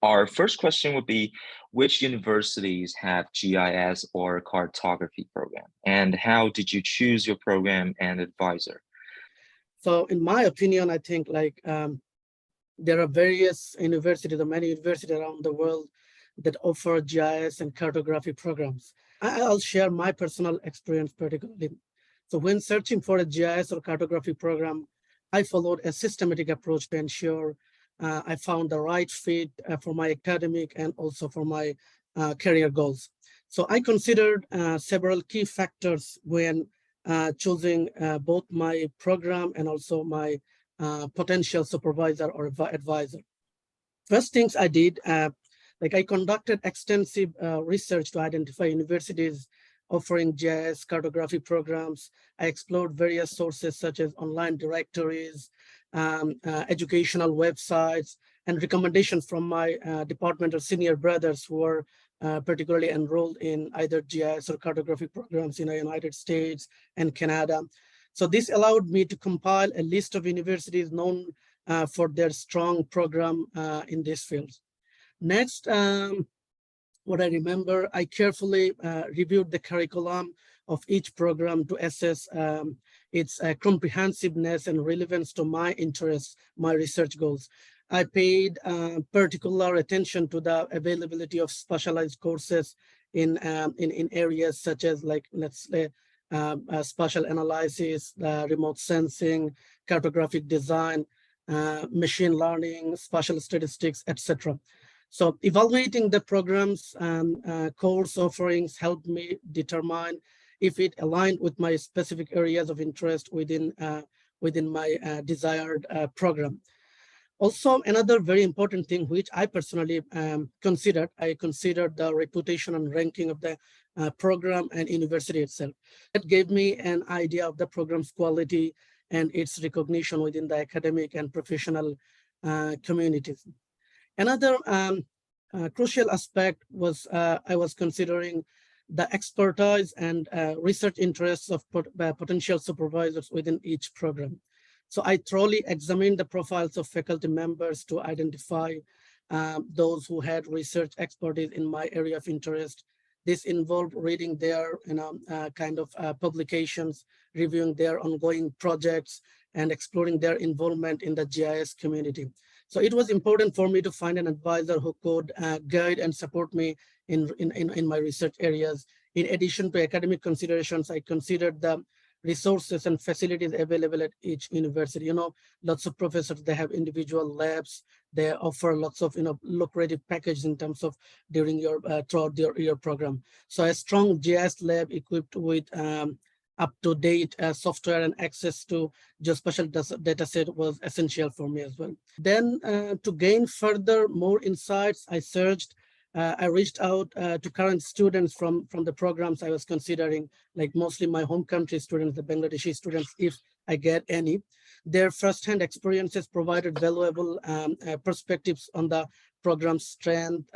Our first question would be, which universities have GIS or cartography program, and how did you choose your program and advisor? So in my opinion, I think there are various universities, or many universities around the world that offer GIS and cartography programs. I'll share my personal experience particularly. So when searching for a GIS or cartography program, I followed a systematic approach to ensure I found the right fit for my academic and also for my career goals. So I considered several key factors when choosing both my program and also my potential supervisor or advisor. First things I did, I conducted extensive research to identify universities offering GIS cartography programs. I explored various sources such as online directories, educational websites, and recommendations from my department or senior brothers who were particularly enrolled in either GIS or cartography programs in the United States and Canada. So this allowed me to compile a list of universities known for their strong program in this field. Next, what I remember, I carefully reviewed the curriculum of each program to assess its comprehensiveness and relevance to my interests, my research goals. I paid particular attention to the availability of specialized courses in areas such as, like, let's say, spatial analysis, remote sensing, cartographic design, machine learning, spatial statistics, etc. So evaluating the program's course offerings helped me determine if it aligned with my specific areas of interest within my desired program. Also, another very important thing which I personally I considered the reputation and ranking of the program and university itself. That gave me an idea of the program's quality and its recognition within the academic and professional communities. Another crucial aspect was I was considering the expertise and research interests of potential supervisors within each program. So I thoroughly examined the profiles of faculty members to identify those who had research expertise in my area of interest. This involved reading their publications, reviewing their ongoing projects, and exploring their involvement in the GIS community. So it was important for me to find an advisor who could guide and support me in my research areas. In addition to academic considerations, I considered the resources and facilities available at each university. Lots of professors, they have individual labs. They offer lots of lucrative packages in terms of during your throughout your program. So a strong GIS lab equipped with up-to-date software and access to geospatial data set was essential for me as well. Then to gain further more insights, I reached out to current students from the programs I was considering, like mostly my home country students, the Bangladeshi students, if I get any. Their firsthand experiences provided valuable perspectives on the program's strength,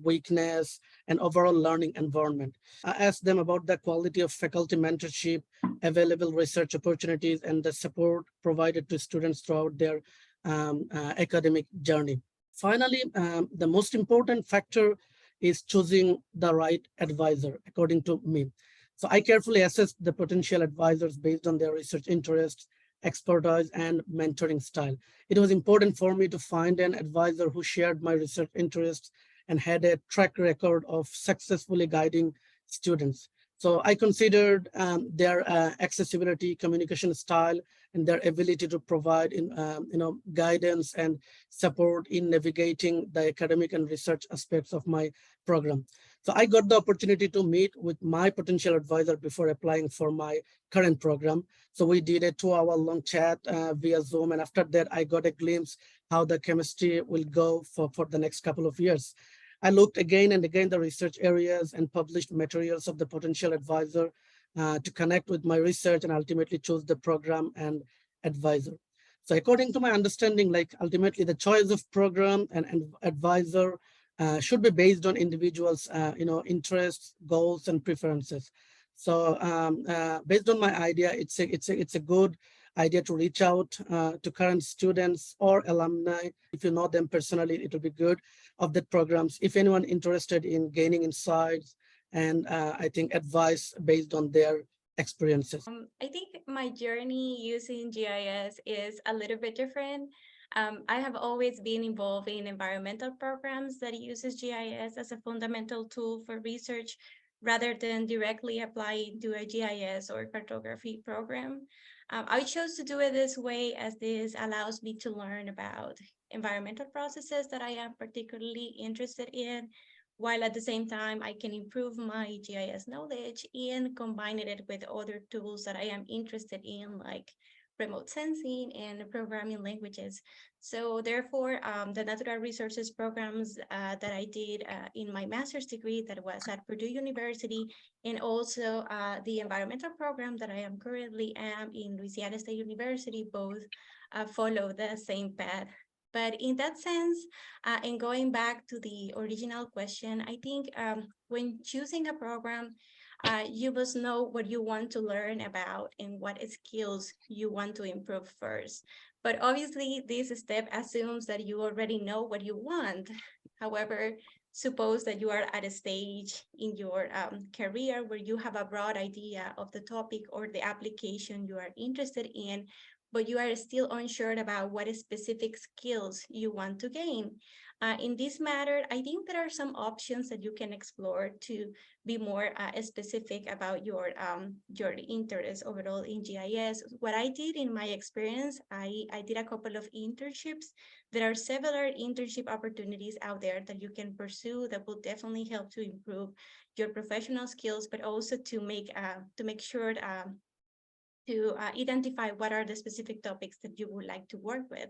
weakness, and overall learning environment. I asked them about the quality of faculty mentorship, available research opportunities, and the support provided to students throughout their academic journey. Finally, the most important factor is choosing the right advisor, according to me. So I carefully assessed the potential advisors based on their research interests, expertise, and mentoring style. It was important for me to find an advisor who shared my research interests and had a track record of successfully guiding students. So I considered their accessibility, communication style, and their ability to provide guidance and support in navigating the academic and research aspects of my program. So I got the opportunity to meet with my potential advisor before applying for my current program. So we did a 2-hour-long chat via Zoom, and after that, I got a glimpse how the chemistry will go for the next couple of years. I looked again and again the research areas and published materials of the potential advisor to connect with my research and ultimately choose the program and advisor. So according to my understanding, ultimately the choice of program and advisor should be based on individuals' interests, goals, and preferences. So based on my idea, it's a good idea to reach out to current students or alumni. If you know them personally, it will be good of the programs. If anyone interested in gaining insights and I think advice based on their experiences. I think my journey using GIS is a little bit different. I have always been involved in environmental programs that uses GIS as a fundamental tool for research rather than directly applying to a GIS or cartography program. I chose to do it this way as this allows me to learn about environmental processes that I am particularly interested in, while at the same time I can improve my GIS knowledge and combine it with other tools that I am interested in, like remote sensing and programming languages. So therefore, the natural resources programs that I did in my master's degree that was at Purdue University, and also the environmental program that I am currently in Louisiana State University, both follow the same path. But in that sense, and going back to the original question, I think when choosing a program, you must know what you want to learn about and what skills you want to improve first. But obviously, this step assumes that you already know what you want. However, suppose that you are at a stage in your career where you have a broad idea of the topic or the application you are interested in, but you are still unsure about what specific skills you want to gain. In this matter, I think there are some options that you can explore to be more specific about your interest overall in GIS. What I did in my experience, I did a couple of internships. There are several internship opportunities out there that you can pursue that will definitely help to improve your professional skills, but also to make sure to identify what are the specific topics that you would like to work with.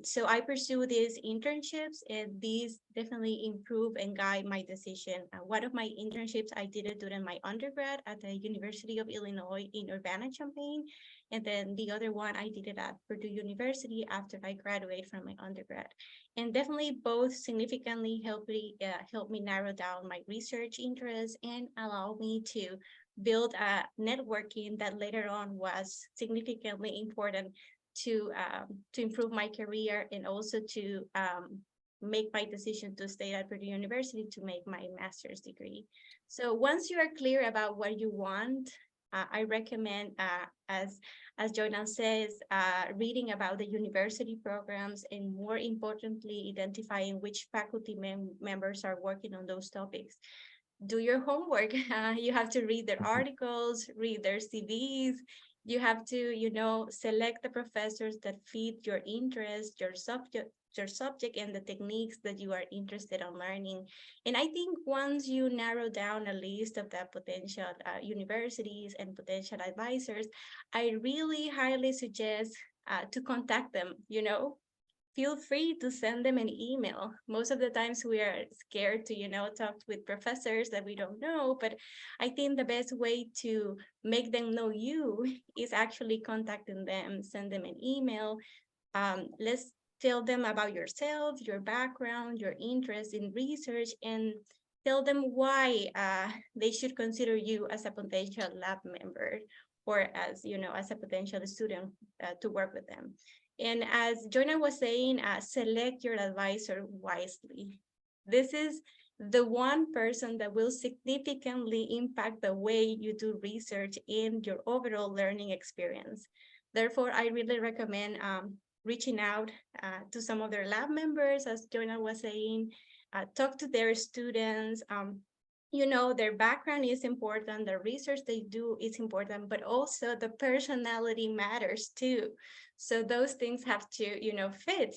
So I pursue these internships, and these definitely improve and guide my decision. One of my internships, I did it during my undergrad at the University of Illinois in Urbana-Champaign. And then the other one, I did it at Purdue University after I graduated from my undergrad. And definitely both significantly help me narrow down my research interests and allow me to build a networking that later on was significantly important to improve my career and also to make my decision to stay at Purdue University to make my master's degree. So once you are clear about what you want, I recommend, as Joynal says, reading about the university programs and more importantly, identifying which faculty members are working on those topics. Do your homework. You have to read their articles, read their CVs. You have to, select the professors that fit your interest, your subject, and the techniques that you are interested in learning. And I think once you narrow down a list of the potential universities and potential advisors, I really highly suggest to contact them. Feel free to send them an email. Most of the times we are scared to, talk with professors that we don't know, but I think the best way to make them know you is actually contacting them, send them an email. Let's tell them about yourself, your background, your interest in research, and tell them why they should consider you as a potential lab member or as a potential student to work with them. And as Joynal was saying, select your advisor wisely. This is the one person that will significantly impact the way you do research and your overall learning experience. Therefore, I really recommend reaching out to some of their lab members, as Joynal was saying, talk to their students. Their background is important, the research they do is important, but also the personality matters too. So those things have to, fit.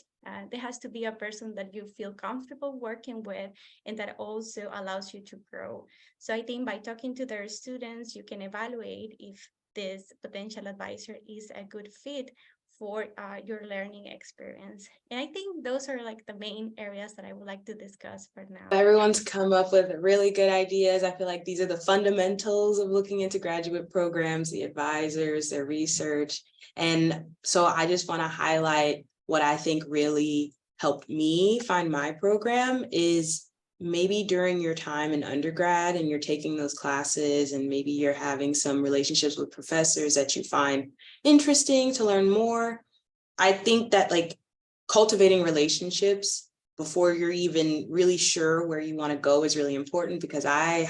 There has to be a person that you feel comfortable working with and that also allows you to grow. So I think by talking to their students, you can evaluate if this potential advisor is a good fit for your learning experience. And I think those are like the main areas that I would like to discuss for now. Everyone's come up with really good ideas. I feel like these are the fundamentals of looking into graduate programs, the advisors, their research. And so I just want to highlight what I think really helped me find my program is maybe during your time in undergrad and you're taking those classes and maybe you're having some relationships with professors that you find interesting to learn more. I think that like cultivating relationships before you're even really sure where you want to go is really important, because I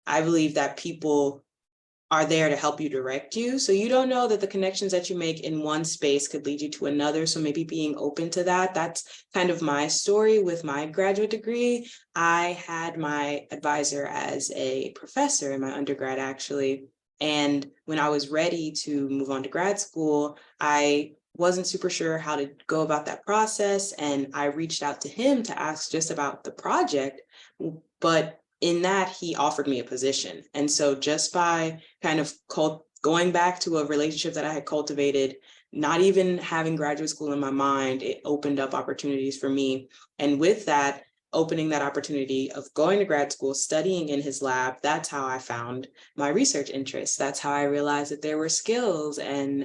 believe that people are there to help you direct you. So you don't know that the connections that you make in one space could lead you to another. So maybe being open to that. That's kind of my story with my graduate degree. I had my advisor as a professor in my undergrad, actually. And when I was ready to move on to grad school, I wasn't super sure how to go about that process. And I reached out to him to ask just about the project. But in that, he offered me a position. And so just by kind of going back to a relationship that I had cultivated, not even having graduate school in my mind, it opened up opportunities for me. And with that, opening that opportunity of going to grad school, studying in his lab, that's how I found my research interests. That's how I realized that there were skills and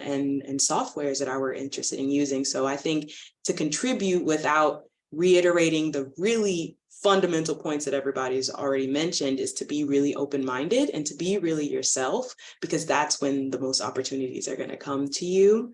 softwares that I were interested in using. So I think to contribute without reiterating the really fundamental points that everybody's already mentioned is to be really open-minded and to be really yourself, because that's when the most opportunities are going to come to you.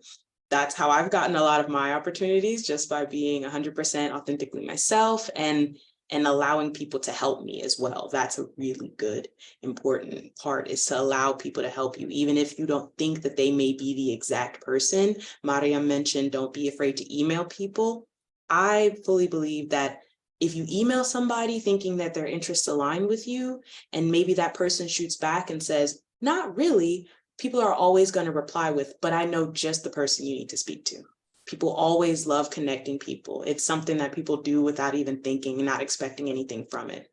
That's how I've gotten a lot of my opportunities, just by being 100% authentically myself and allowing people to help me as well. That's a really good, important part, is to allow people to help you, even if you don't think that they may be the exact person. Mariam mentioned, don't be afraid to email people. I fully believe that if you email somebody thinking that their interests align with you, and maybe that person shoots back and says, not really, people are always going to reply with, but I know just the person you need to speak to. People always love connecting people. It's something that people do without even thinking and not expecting anything from it.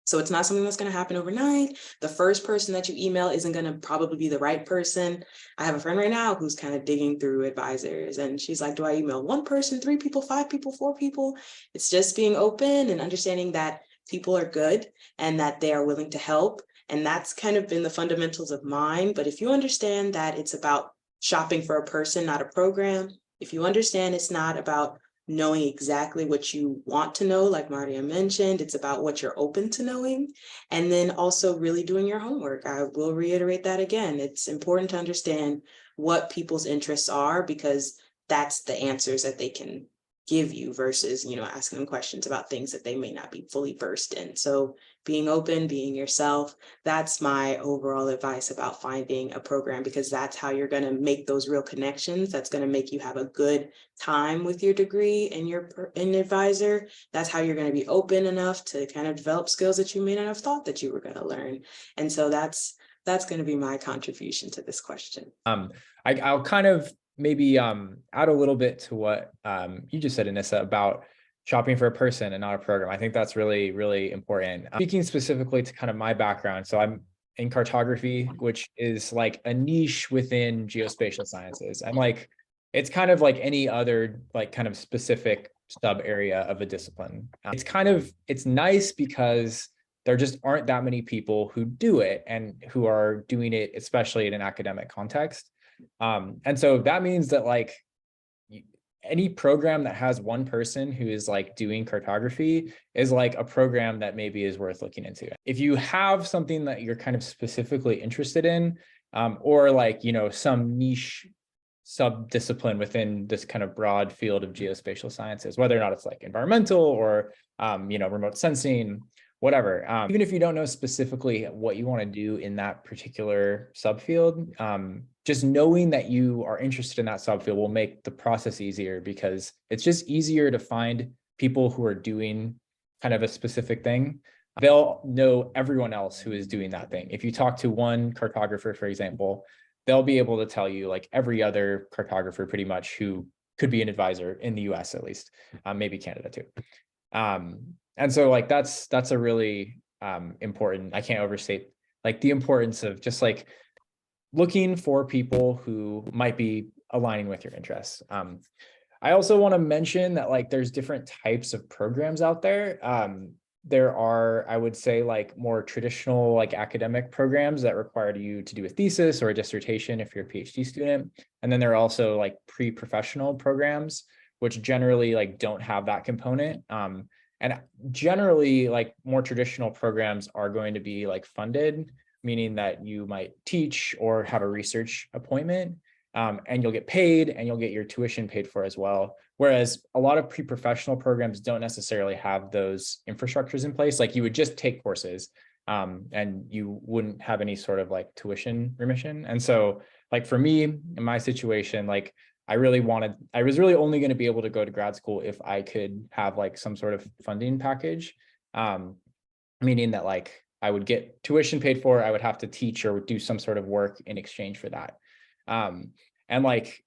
So it's not something that's going to happen overnight. The first person that you email isn't going to probably be the right person. I have a friend right now who's kind of digging through advisors, and she's like, do I email one person, 3 people, 5 people, 4 people? It's just being open and understanding that people are good and that they are willing to help. And that's kind of been the fundamentals of mine. But if you understand that it's about shopping for a person, not a program, if you understand it's not about knowing exactly what you want to know, like Maria mentioned, it's about what you're open to knowing, and then also really doing your homework. I will reiterate that again. It's important to understand what people's interests are, because that's the answers that they can give you versus, asking them questions about things that they may not be fully versed in. So being open, being yourself, that's my overall advice about finding a program, because that's how you're going to make those real connections. That's going to make you have a good time with your degree and your advisor. That's how you're going to be open enough to kind of develop skills that you may not have thought that you were going to learn. And so that's going to be my contribution to this question. I'll kind of maybe add a little bit to what you just said, Anissa, about shopping for a person and not a program. I think that's really, really important. Speaking specifically to kind of my background, so I'm in cartography, which is like a niche within geospatial sciences. And like, it's kind of like any other like kind of specific sub area of a discipline. It's nice because there just aren't that many people who do it and who are doing it, especially in an academic context. And so that means that like any program that has one person who is like doing cartography is like a program that maybe is worth looking into. If you have something that you're kind of specifically interested in, or like, some niche sub-discipline within this kind of broad field of geospatial sciences, whether or not it's like environmental or, remote sensing, whatever. Even if you don't know specifically what you want to do in that particular subfield, just knowing that you are interested in that subfield will make the process easier, because it's just easier to find people who are doing kind of a specific thing. They'll know everyone else who is doing that thing. If you talk to one cartographer, for example, they'll be able to tell you like every other cartographer pretty much who could be an advisor in the US, at least, maybe Canada too. And so like, that's a really important, I can't overstate like the importance of just like looking for people who might be aligning with your interests. I also want to mention that like there's different types of programs out there. There are, I would say, like more traditional like academic programs that require you to do a thesis or a dissertation if you're a PhD student. And then there are also like pre-professional programs, which generally like don't have that component. And generally, like more traditional programs are going to be like funded, meaning that you might teach or have a research appointment, and you'll get paid and you'll get your tuition paid for as well. Whereas a lot of pre-professional programs don't necessarily have those infrastructures in place. Like you would just take courses, and you wouldn't have any sort of like tuition remission. And so like for me, in my situation, like I was really only going to be able to go to grad school if I could have like some sort of funding package, meaning that like I would get tuition paid for, I would have to teach or do some sort of work in exchange for that. And like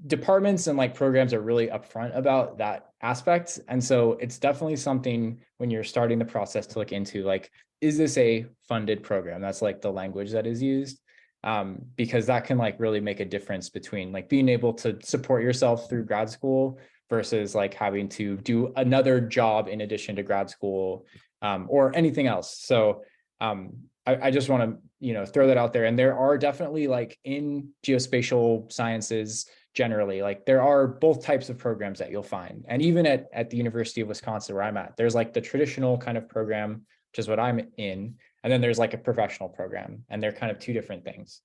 departments and like programs are really upfront about that aspect. And so it's definitely something when you're starting the process to look into, like, is this a funded program? That's like the language that is used, because that can like really make a difference between like being able to support yourself through grad school versus like having to do another job in addition to grad school, or anything else. So I just want to, throw that out there. And there are definitely like in geospatial sciences, generally, like there are both types of programs that you'll find. And even at the University of Wisconsin, where I'm at, there's like the traditional kind of program, which is what I'm in. And then there's like a professional program, and they're kind of two different things.